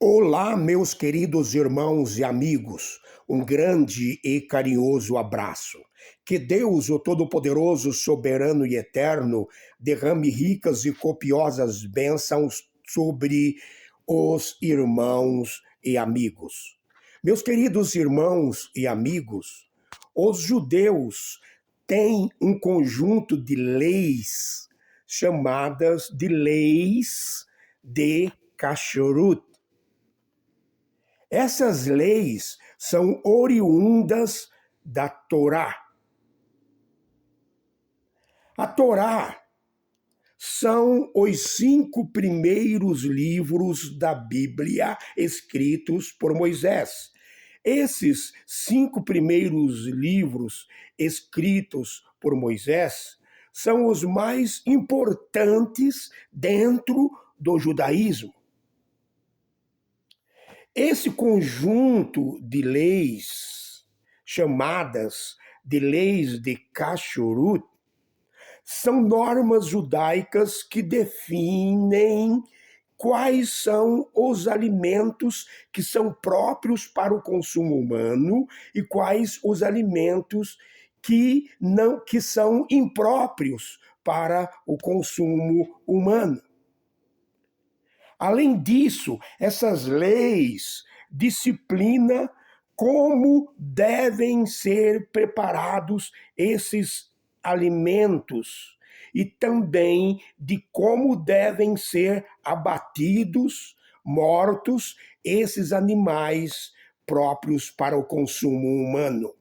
Olá, meus queridos irmãos e amigos, um grande e carinhoso abraço. Que Deus, o Todo-Poderoso, Soberano e Eterno, derrame ricas e copiosas bênçãos sobre os irmãos e amigos. Meus queridos irmãos e amigos, os judeus têm um conjunto de leis chamadas de leis de Kashrut. Essas leis são oriundas da Torá. A Torá são os 5 primeiros livros da Bíblia escritos por Moisés. Esses 5 primeiros livros escritos por Moisés são os mais importantes dentro do judaísmo. Esse conjunto de leis, chamadas de leis de Kashrut, são normas judaicas que definem quais são os alimentos que são próprios para o consumo humano e quais os alimentos que são impróprios para o consumo humano. Além disso, essas leis disciplinam como devem ser preparados esses alimentos e também de como devem ser abatidos, mortos, esses animais próprios para o consumo humano.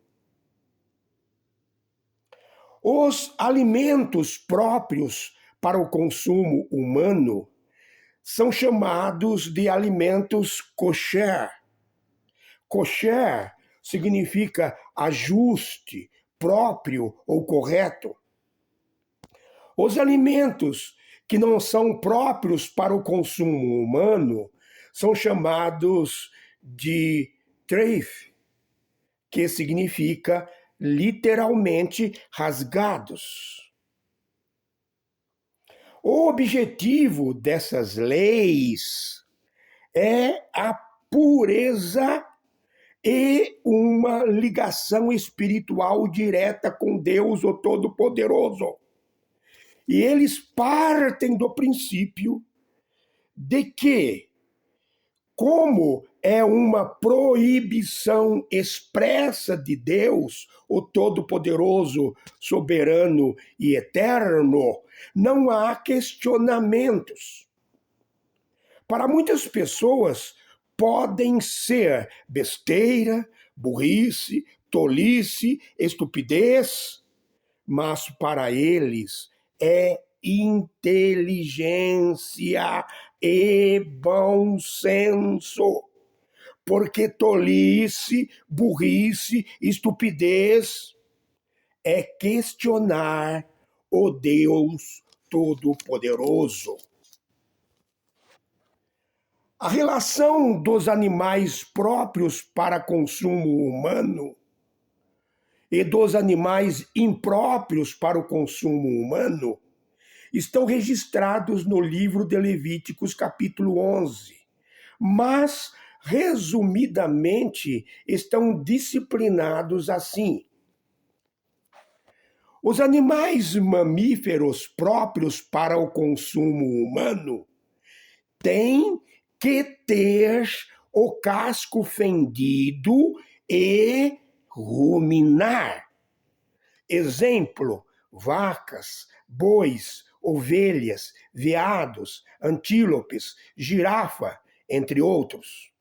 Os alimentos próprios para o consumo humano são chamados de alimentos kosher. Kosher significa ajuste, próprio ou correto. Os alimentos que não são próprios para o consumo humano são chamados de treif, que significa literalmente rasgados. O objetivo dessas leis é a pureza e uma ligação espiritual direta com Deus, o Todo-Poderoso. E eles partem do princípio de que, como é uma proibição expressa de Deus, o Todo-Poderoso, Soberano e Eterno, não há questionamentos. Para muitas pessoas, podem ser besteira, burrice, tolice, estupidez, mas para eles é inteligência e bom senso. Porque tolice, burrice, estupidez é questionar o Deus Todo-Poderoso. A relação dos animais próprios para consumo humano e dos animais impróprios para o consumo humano estão registrados no livro de Levíticos, capítulo 11. Mas, resumidamente, estão disciplinados assim. Os animais mamíferos próprios para o consumo humano têm que ter o casco fendido e ruminar. Exemplo: vacas, bois, ovelhas, veados, antílopes, girafa, entre outros.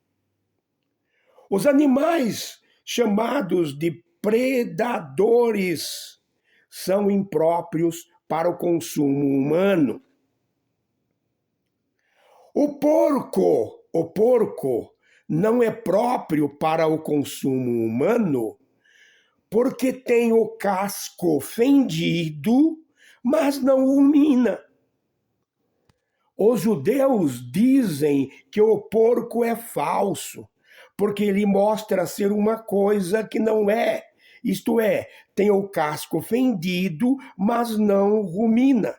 Os animais chamados de predadores são impróprios para o consumo humano. O porco não é próprio para o consumo humano porque tem o casco fendido, mas não rumina. Os judeus dizem que o porco é falso, porque ele mostra ser uma coisa que não é. Isto é, tem o casco fendido, mas não rumina.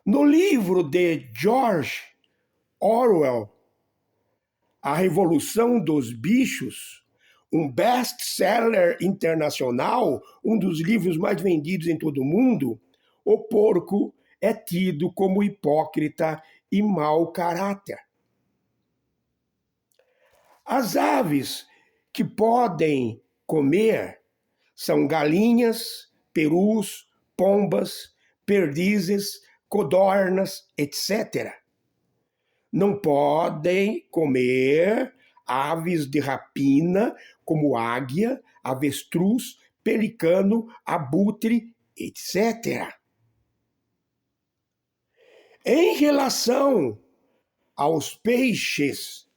No livro de George Orwell, A Revolução dos Bichos, um best-seller internacional, um dos livros mais vendidos em todo o mundo, o porco é tido como hipócrita e mau caráter. As aves que podem comer são galinhas, perus, pombas, perdizes, codornas, etc. Não podem comer aves de rapina, como águia, avestruz, pelicano, abutre, etc. Em relação aos peixes,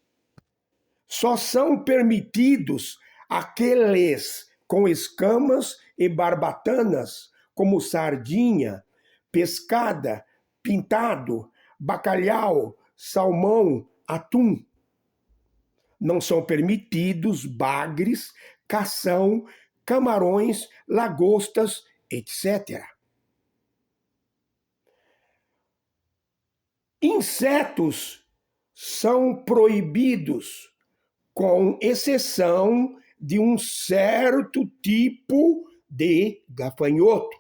só são permitidos aqueles com escamas e barbatanas, como sardinha, pescada, pintado, bacalhau, salmão, atum. Não são permitidos bagres, cação, camarões, lagostas, etc. Insetos são proibidos, com exceção de um certo tipo de gafanhoto.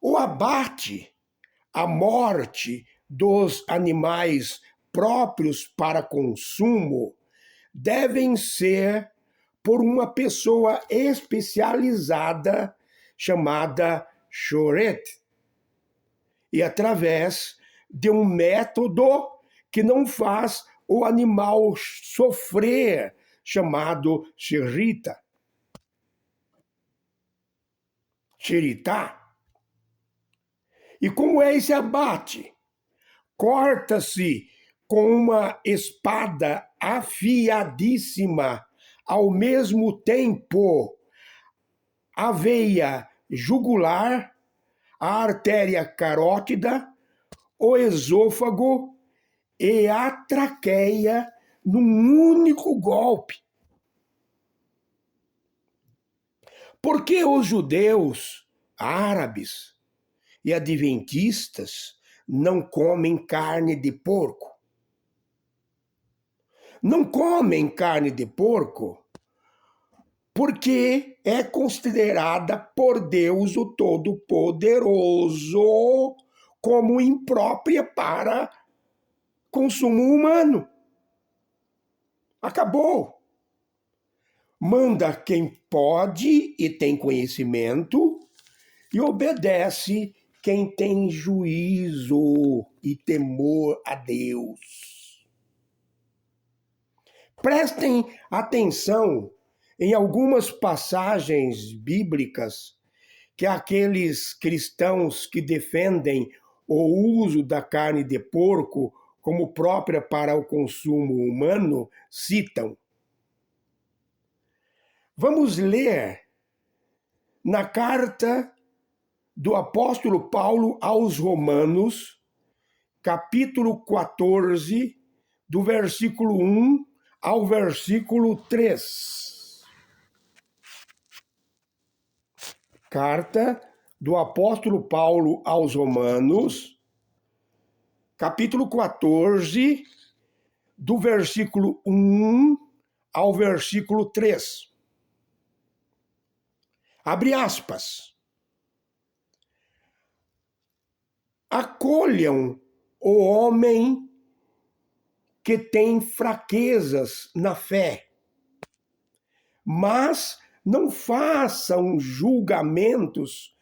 O abate, a morte dos animais próprios para consumo devem ser por uma pessoa especializada chamada chorete e através de um método que não faz o animal sofrer, chamado xerita. Xeritá. E como é esse abate? Corta-se com uma espada afiadíssima, ao mesmo tempo a veia jugular, a artéria carótida, o esôfago e a traqueia num único golpe. Porque os judeus, árabes e adventistas não comem carne de porco? Não comem carne de porco porque é considerada por Deus o Todo-Poderoso como imprópria para consumo humano. Acabou. Manda quem pode e tem conhecimento e obedece quem tem juízo e temor a Deus. Prestem atenção em algumas passagens bíblicas que aqueles cristãos que defendem o uso da carne de porco como própria para o consumo humano citam. Vamos ler na carta do apóstolo Paulo aos Romanos, capítulo 14, do versículo 1 ao versículo 3. Carta do apóstolo Paulo aos Romanos, capítulo 14, do versículo 1 ao versículo 3. Abre aspas. Acolham o homem que tem fraquezas na fé, mas não façam julgamentos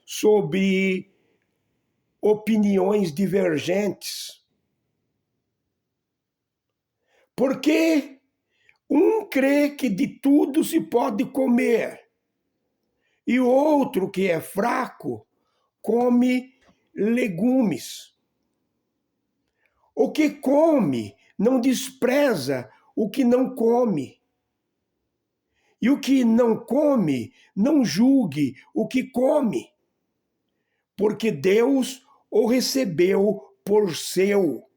sobre opiniões divergentes. Porque um crê que de tudo se pode comer, e o outro que é fraco come legumes. O que come não despreza o que não come. E o que não come, não julgue o que come, porque Deus o recebeu por seu.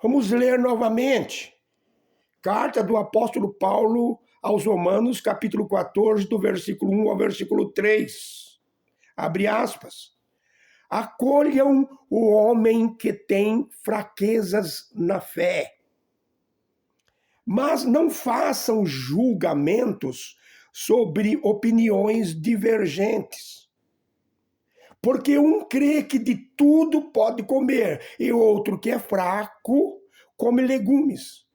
Vamos ler novamente. Carta do apóstolo Paulo aos Romanos, capítulo 14, do versículo 1 ao versículo 3. Abre aspas. Acolham o homem que tem fraquezas na fé, mas não façam julgamentos sobre opiniões divergentes. Porque um crê que de tudo pode comer, e outro que é fraco come legumes.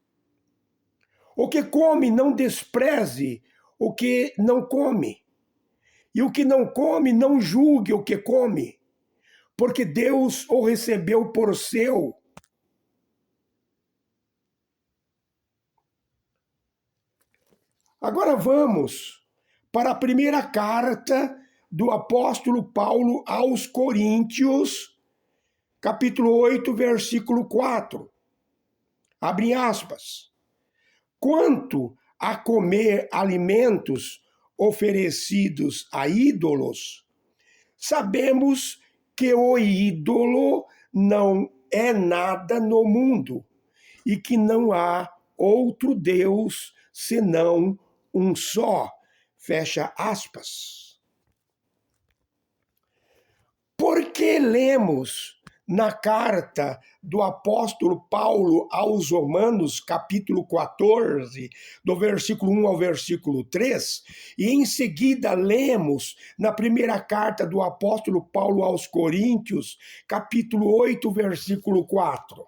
O que come não despreze o que não come. E o que não come não julgue o que come, porque Deus o recebeu por seu. Agora vamos para a primeira carta do apóstolo Paulo aos Coríntios, capítulo 8, versículo 4. Abre aspas. Quanto a comer alimentos oferecidos a ídolos, sabemos que o ídolo não é nada no mundo e que não há outro Deus senão um só. Fecha aspas. Por que lemos na carta do apóstolo Paulo aos Romanos, capítulo 14, do versículo 1 ao versículo 3, e em seguida lemos na primeira carta do apóstolo Paulo aos Coríntios, capítulo 8, versículo 4?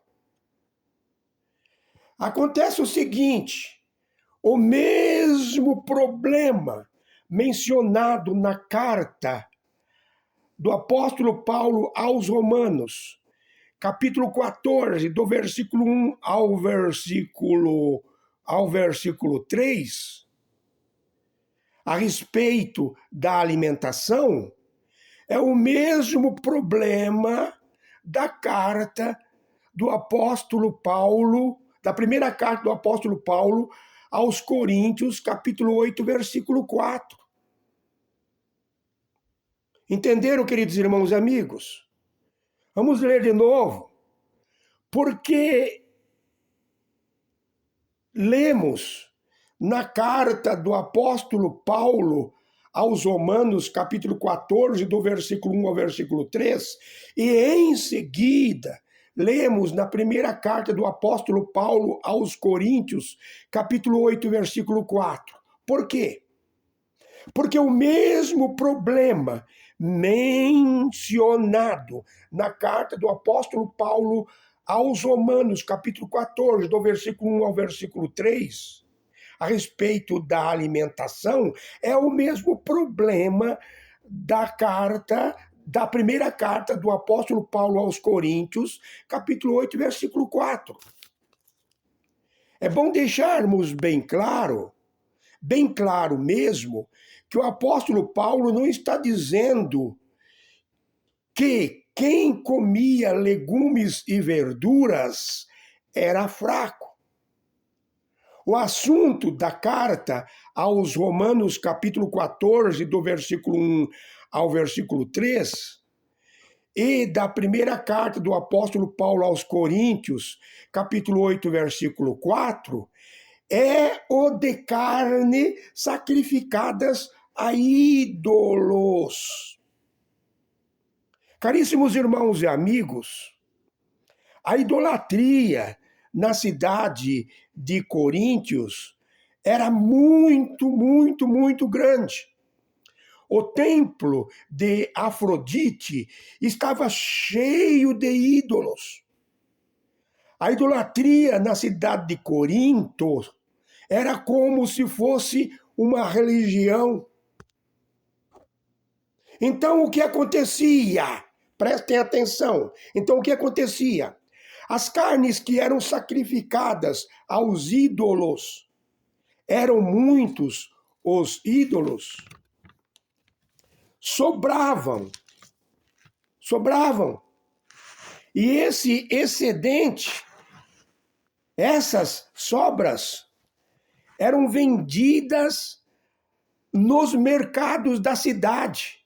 Acontece o seguinte: o mesmo problema mencionado na carta do apóstolo Paulo aos Romanos, capítulo 14, do versículo 1 ao versículo 3, a respeito da alimentação, é o mesmo problema da carta do apóstolo Paulo, da primeira carta do apóstolo Paulo aos Coríntios, capítulo 8, versículo 4. Entenderam, queridos irmãos e amigos? Vamos ler de novo. Porque lemos na carta do apóstolo Paulo aos Romanos, capítulo 14, do versículo 1 ao versículo 3, e em seguida lemos na primeira carta do apóstolo Paulo aos Coríntios, capítulo 8, versículo 4. Por quê? Porque o mesmo problema mencionado na carta do apóstolo Paulo aos Romanos, capítulo 14, do versículo 1 ao versículo 3, a respeito da alimentação, é o mesmo problema da primeira carta do apóstolo Paulo aos Coríntios, capítulo 8, versículo 4. É bom deixarmos bem claro mesmo, que o apóstolo Paulo não está dizendo que quem comia legumes e verduras era fraco. O assunto da carta aos Romanos, capítulo 14, do versículo 1 ao versículo 3, e da primeira carta do apóstolo Paulo aos Coríntios, capítulo 8, versículo 4, é o de carne sacrificadas a ídolos. Caríssimos irmãos e amigos, a idolatria na cidade de Coríntios era muito, muito, muito grande. O templo de Afrodite estava cheio de ídolos. A idolatria na cidade de Corinto era como se fosse uma religião. Então, o que acontecia? Prestem atenção. Então, o que acontecia? As carnes que eram sacrificadas aos ídolos, eram muitos os ídolos, sobravam. E esse excedente, essas sobras, eram vendidas nos mercados da cidade.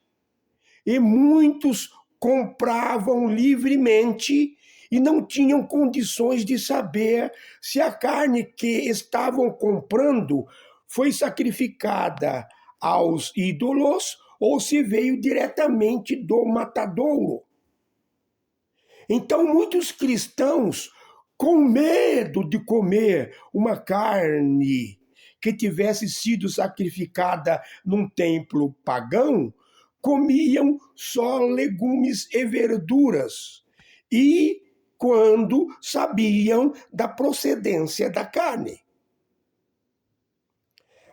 E muitos compravam livremente e não tinham condições de saber se a carne que estavam comprando foi sacrificada aos ídolos ou se veio diretamente do matadouro. Então, muitos cristãos, com medo de comer uma carne que tivesse sido sacrificada num templo pagão, comiam só legumes e verduras. E quando sabiam da procedência da carne.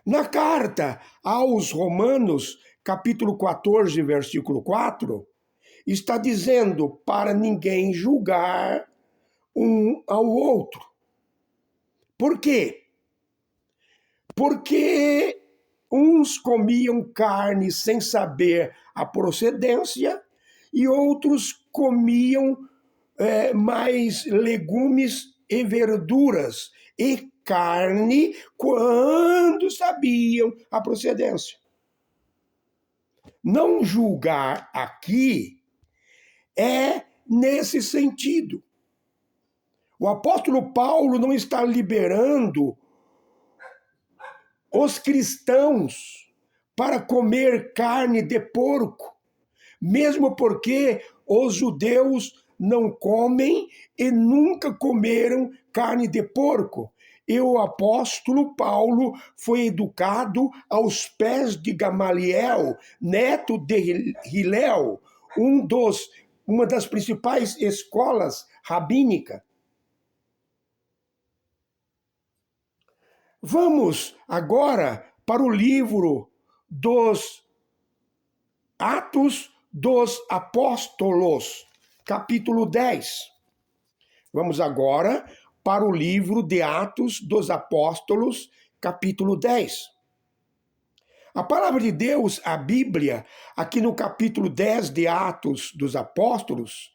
Na carta aos Romanos, capítulo 14, versículo 4, está dizendo para ninguém julgar um ao outro. Por quê? Porque uns comiam carne sem saber a procedência e outros comiam mais legumes e verduras e carne quando sabiam a procedência. Não julgar aqui é nesse sentido. O apóstolo Paulo não está liberando os cristãos para comer carne de porco, mesmo porque os judeus não comem e nunca comeram carne de porco. E o apóstolo Paulo foi educado aos pés de Gamaliel, neto de Hilel, uma das principais escolas rabínicas. Vamos agora para o livro dos Atos dos Apóstolos, capítulo 10. Vamos agora para o livro de Atos dos Apóstolos, capítulo 10. A palavra de Deus, a Bíblia, aqui no capítulo 10 de Atos dos Apóstolos,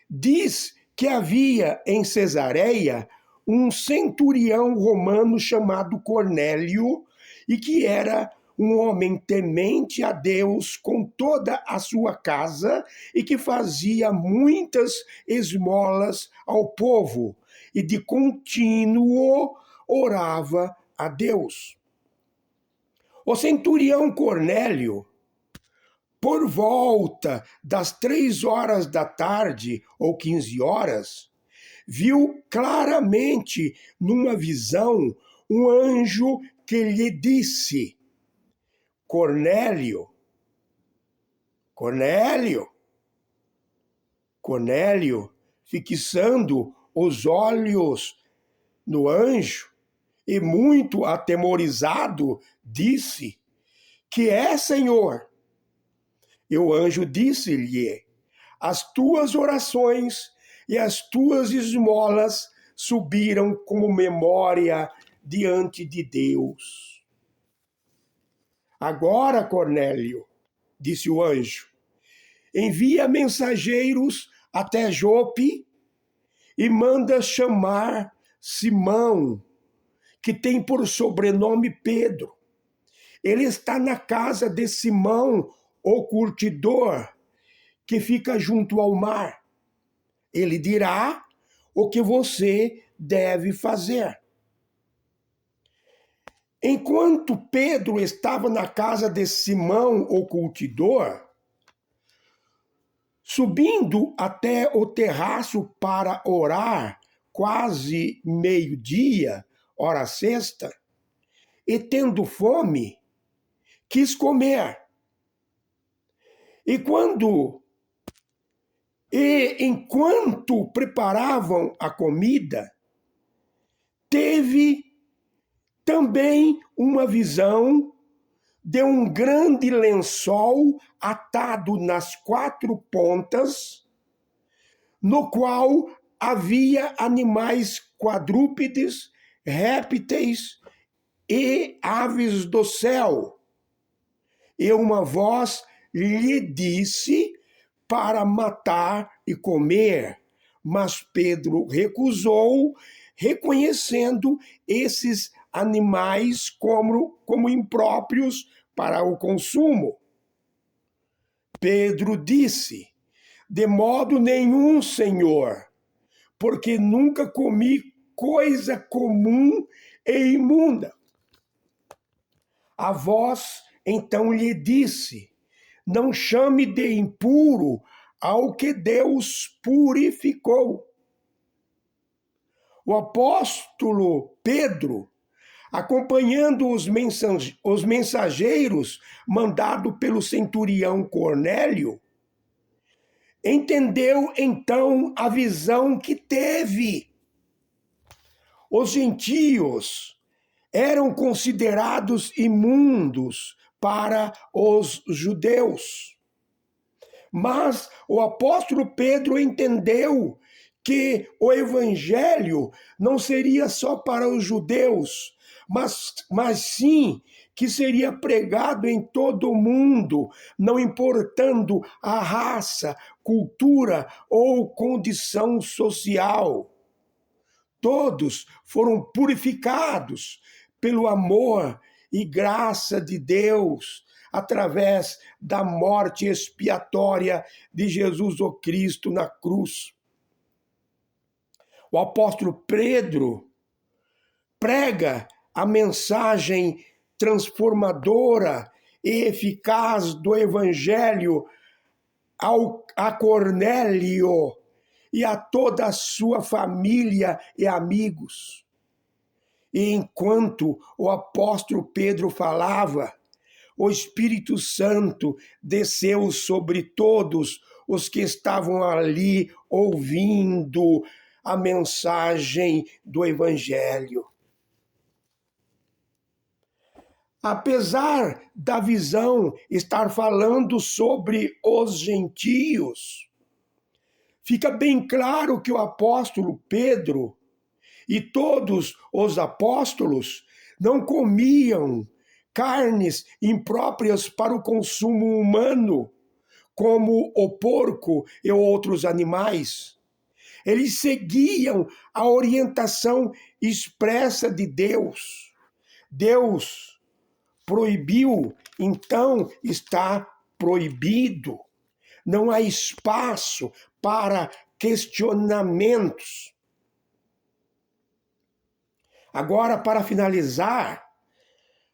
diz que havia em Cesareia um centurião romano chamado Cornélio e que era um homem temente a Deus com toda a sua casa e que fazia muitas esmolas ao povo e de contínuo orava a Deus. O centurião Cornélio, por volta das 3 horas da tarde ou 15 horas, viu claramente numa visão um anjo que lhe disse: Cornélio, Cornélio. Cornélio, fixando os olhos no anjo e muito atemorizado, disse: Que é, Senhor? E o anjo disse-lhe: As tuas orações e as tuas esmolas subiram como memória diante de Deus. Agora, Cornélio, disse o anjo, envia mensageiros até Jope e manda chamar Simão, que tem por sobrenome Pedro. Ele está na casa de Simão, o curtidor, que fica junto ao mar. Ele dirá o que você deve fazer. Enquanto Pedro estava na casa de Simão, o curtidor, subindo até o terraço para orar, quase meio-dia, hora sexta, e tendo fome, quis comer. Enquanto preparavam a comida, teve também uma visão de um grande lençol atado nas 4 pontas, no qual havia animais quadrúpedes, répteis e aves do céu. E uma voz lhe disse para matar e comer, mas Pedro recusou, reconhecendo esses animais como impróprios para o consumo. Pedro disse: De modo nenhum, Senhor, porque nunca comi coisa comum e imunda. A voz então lhe disse: Não chame de impuro ao que Deus purificou. O apóstolo Pedro, acompanhando os mensageiros mandados pelo centurião Cornélio, entendeu então a visão que teve. Os gentios eram considerados imundos para os judeus. Mas o apóstolo Pedro entendeu que o evangelho não seria só para os judeus, mas sim que seria pregado em todo o mundo, não importando a raça, cultura ou condição social. Todos foram purificados pelo amor e graça de Deus, através da morte expiatória de Jesus o Cristo na cruz. O apóstolo Pedro prega a mensagem transformadora e eficaz do Evangelho a Cornélio e a toda a sua família e amigos. E enquanto o apóstolo Pedro falava, o Espírito Santo desceu sobre todos os que estavam ali ouvindo a mensagem do Evangelho. Apesar da visão estar falando sobre os gentios, fica bem claro que o apóstolo Pedro e todos os apóstolos não comiam carnes impróprias para o consumo humano, como o porco e outros animais. Eles seguiam a orientação expressa de Deus. Deus proibiu, então está proibido. Não há espaço para questionamentos. Agora, para finalizar,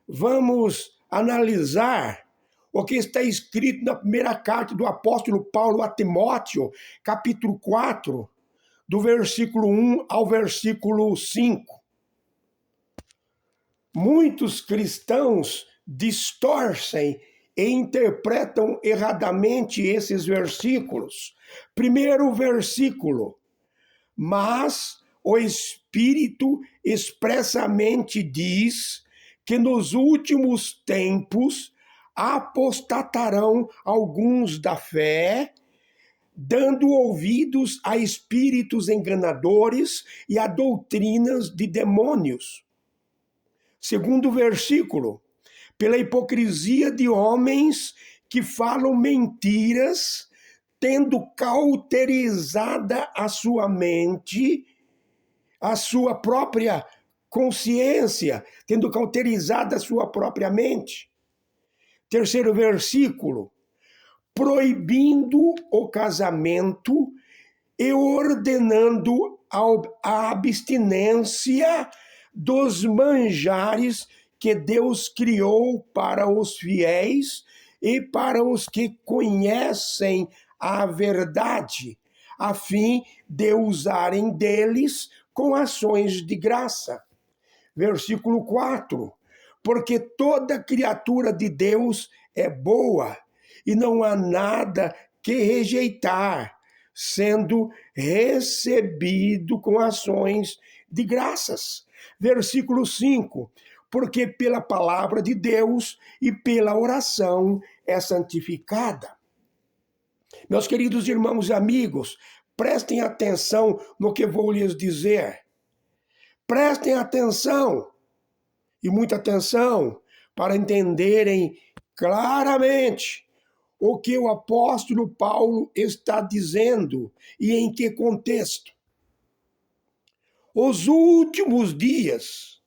vamos analisar o que está escrito na primeira carta do apóstolo Paulo a Timóteo, capítulo 4, do versículo 1 ao versículo 5. Muitos cristãos distorcem e interpretam erradamente esses versículos. Primeiro versículo: mas o Espírito expressamente diz que nos últimos tempos apostatarão alguns da fé, dando ouvidos a espíritos enganadores e a doutrinas de demônios. Segundo versículo: pela hipocrisia de homens que falam mentiras, tendo cauterizada a sua mente, a sua própria consciência, tendo cauterizada a sua própria mente. Terceiro versículo: proibindo o casamento e ordenando a abstinência dos manjares que Deus criou para os fiéis e para os que conhecem a verdade, a fim de usarem deles com ações de graça. Versículo 4: porque toda criatura de Deus é boa, e não há nada que rejeitar, sendo recebido com ações de graças. Versículo 5: porque pela palavra de Deus e pela oração é santificada. Meus queridos irmãos e amigos, prestem atenção no que vou lhes dizer. Prestem atenção, e muita atenção, para entenderem claramente o que o apóstolo Paulo está dizendo e em que contexto. Os últimos dias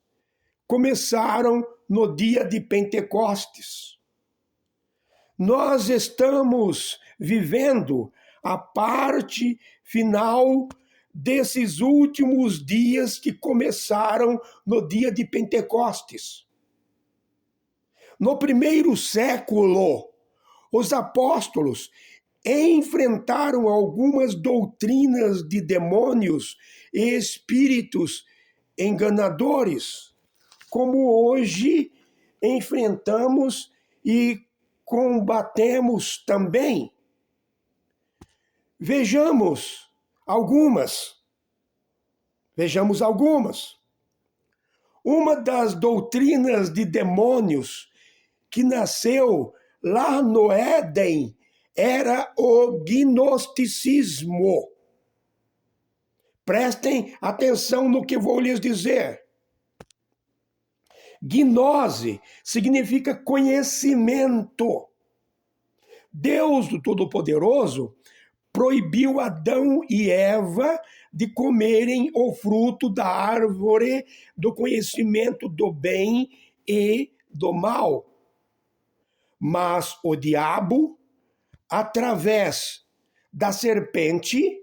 começaram no dia de Pentecostes. Nós estamos vivendo a parte final desses últimos dias que começaram no dia de Pentecostes. No primeiro século, os apóstolos enfrentaram algumas doutrinas de demônios e espíritos enganadores, como hoje enfrentamos e combatemos também. Vejamos algumas. Uma das doutrinas de demônios que nasceu lá no Éden era o gnosticismo. Prestem atenção no que vou lhes dizer. Gnose significa conhecimento. Deus do Todo-Poderoso proibiu Adão e Eva de comerem o fruto da árvore do conhecimento do bem e do mal. Mas o diabo, através da serpente,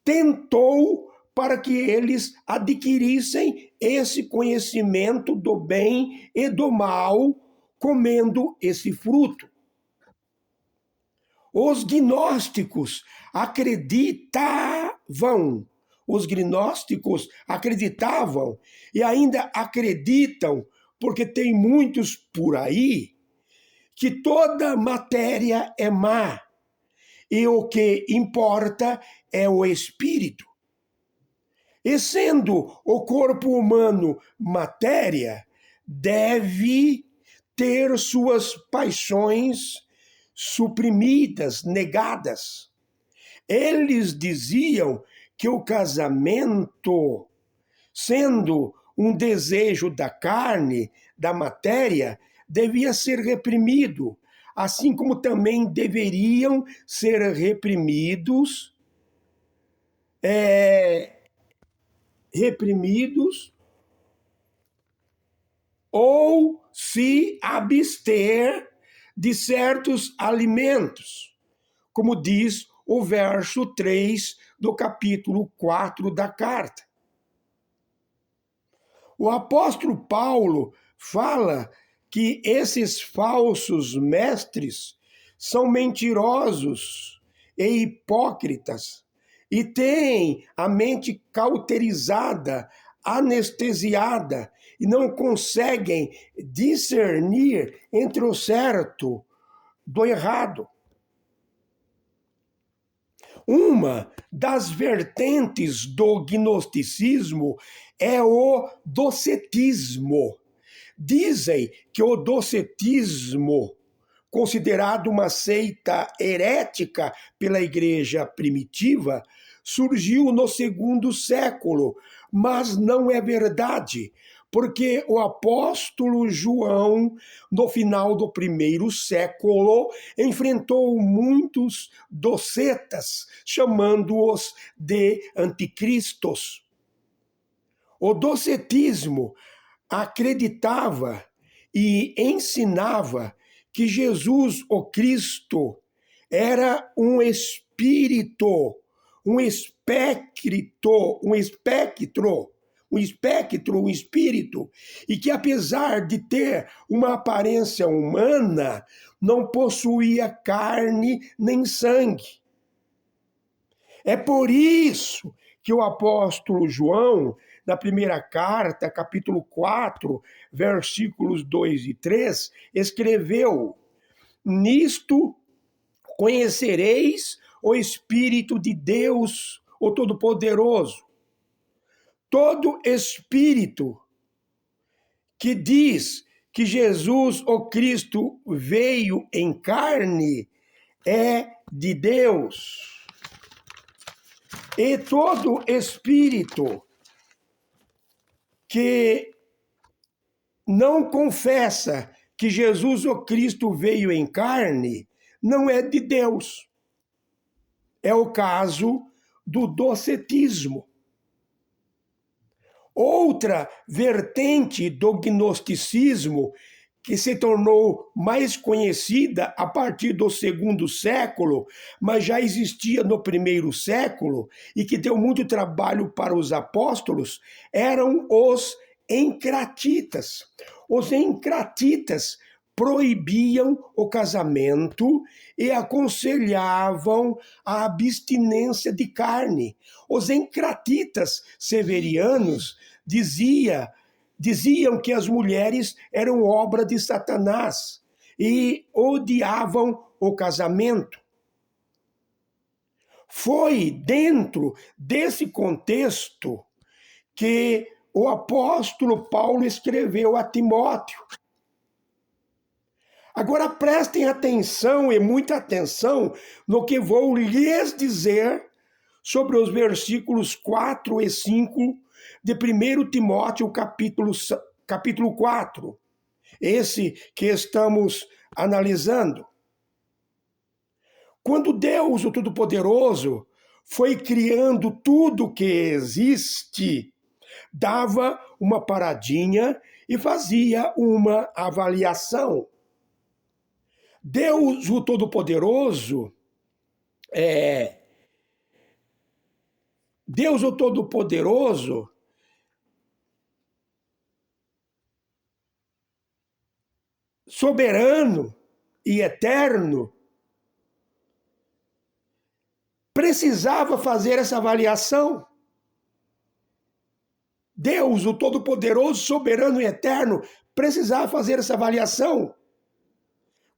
tentou para que eles adquirissem esse conhecimento do bem e do mal, comendo esse fruto. Os gnósticos acreditavam e ainda acreditam, porque tem muitos por aí, que toda matéria é má e o que importa é o espírito. E sendo o corpo humano matéria, deve ter suas paixões suprimidas, negadas. Eles diziam que o casamento, sendo um desejo da carne, da matéria, devia ser reprimido, assim como também deveriam ser reprimidos ou se abster de certos alimentos, como diz o verso 3 do capítulo 4 da carta. O apóstolo Paulo fala que esses falsos mestres são mentirosos e hipócritas e têm a mente cauterizada, anestesiada e não conseguem discernir entre o certo do errado. Uma das vertentes do gnosticismo é o docetismo. Dizem que o docetismo, considerado uma seita herética pela igreja primitiva, surgiu no 2º século, mas não é verdade, porque o apóstolo João, no final do 1º século, enfrentou muitos docetas, chamando-os de anticristos. O docetismo acreditava e ensinava que Jesus, o Cristo, era um espírito, um espírito, e que apesar de ter uma aparência humana, não possuía carne nem sangue. É por isso que o apóstolo João, na primeira carta, capítulo 4, versículos 2 e 3, escreveu: nisto conhecereis o Espírito de Deus, o Todo-Poderoso. Todo espírito que diz que Jesus, o Cristo, veio em carne, é de Deus. E todo espírito que não confessa que Jesus, o Cristo, veio em carne, não é de Deus. É o caso do docetismo. Outra vertente do gnosticismo, que se tornou mais conhecida a partir do 2º século, mas já existia no 1º século e que deu muito trabalho para os apóstolos, eram os encratitas. Os encratitas proibiam o casamento e aconselhavam a abstinência de carne. Os encratitas severianos diziam que as mulheres eram obra de Satanás e odiavam o casamento. Foi dentro desse contexto que o apóstolo Paulo escreveu a Timóteo. Agora prestem atenção e muita atenção no que vou lhes dizer sobre os versículos 4 e 5 de 1 Timóteo capítulo 4, esse que estamos analisando. Quando Deus, o Todo-Poderoso, foi criando tudo que existe, dava uma paradinha e fazia uma avaliação. Deus, o Todo-Poderoso, soberano e eterno, precisava fazer essa avaliação. Deus, o Todo-Poderoso, soberano e eterno, precisava fazer essa avaliação.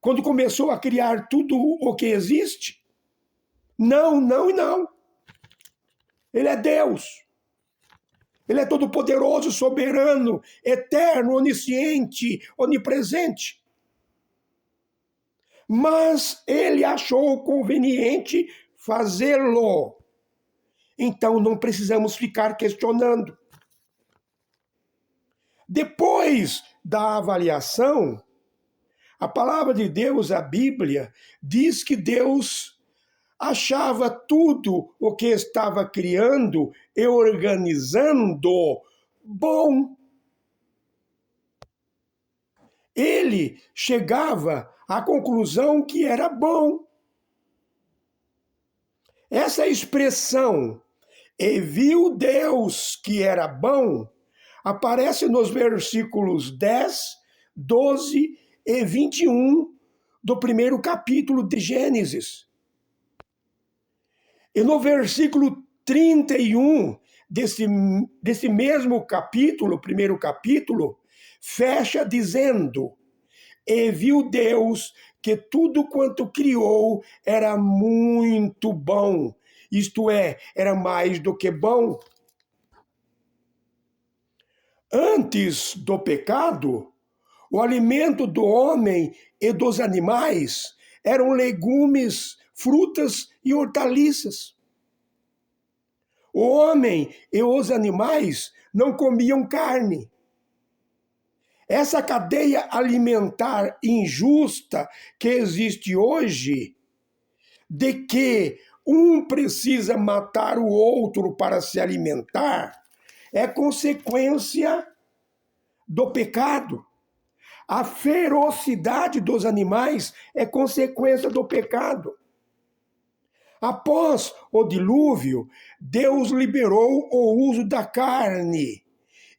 Quando começou a criar tudo o que existe? Não, não e não. Ele é Deus. Ele é todo-poderoso, soberano, eterno, onisciente, onipresente. Mas ele achou conveniente fazê-lo. Então não precisamos ficar questionando. Depois da avaliação, a palavra de Deus, a Bíblia, diz que Deus achava tudo o que estava criando e organizando bom. Ele chegava à conclusão que era bom. Essa expressão, e viu Deus que era bom, aparece nos versículos 10, 12 e 21 do primeiro capítulo de Gênesis. E no versículo 31 desse mesmo capítulo, primeiro capítulo, fecha dizendo: e viu Deus que tudo quanto criou era muito bom, isto é, era mais do que bom. Antes do pecado, o alimento do homem e dos animais eram legumes, frutas e hortaliças. O homem e os animais não comiam carne. Essa cadeia alimentar injusta que existe hoje, de que um precisa matar o outro para se alimentar, é consequência do pecado. A ferocidade dos animais é consequência do pecado. Após o dilúvio, Deus liberou o uso da carne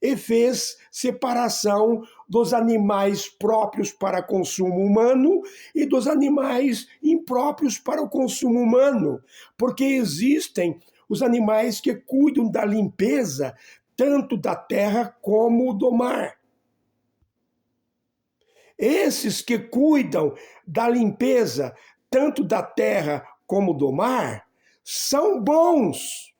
e fez separação dos animais próprios para consumo humano e dos animais impróprios para o consumo humano, porque existem os animais que cuidam da limpeza tanto da terra como do mar. Esses que cuidam da limpeza tanto da terra como do mar são bons,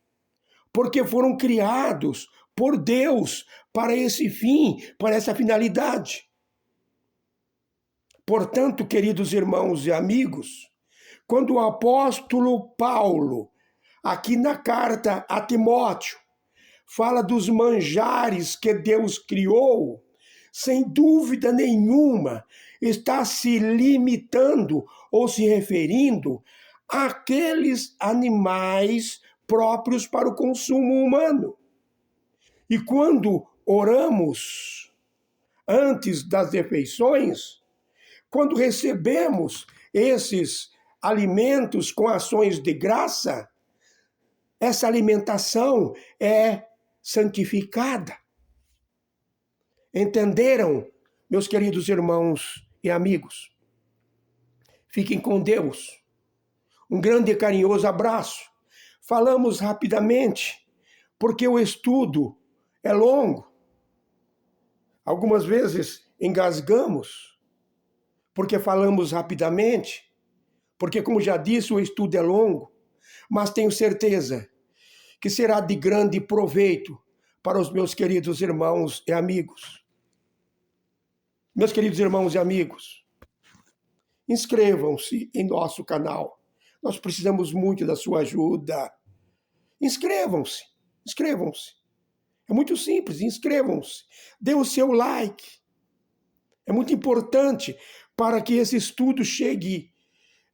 porque foram criados por Deus para esse fim, para essa finalidade. Portanto, queridos irmãos e amigos, quando o apóstolo Paulo, aqui na carta a Timóteo, fala dos manjares que Deus criou, sem dúvida nenhuma, está se limitando ou se referindo àqueles animais próprios para o consumo humano. E quando oramos antes das refeições, quando recebemos esses alimentos com ações de graça, essa alimentação é santificada. Entenderam, meus queridos irmãos e amigos. Fiquem com Deus. Um grande e carinhoso abraço. Falamos rapidamente, porque o estudo é longo. Algumas vezes engasgamos, porque falamos rapidamente, porque, como já disse, o estudo é longo, mas tenho certeza que será de grande proveito para os meus queridos irmãos e amigos. Meus queridos irmãos e amigos, inscrevam-se em nosso canal. Nós precisamos muito da sua ajuda. Inscrevam-se, inscrevam-se. É muito simples, inscrevam-se. Dê o seu like. É muito importante para que esse estudo chegue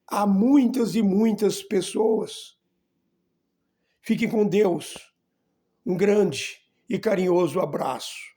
a muitas e muitas pessoas. Fiquem com Deus. Um grande e carinhoso abraço.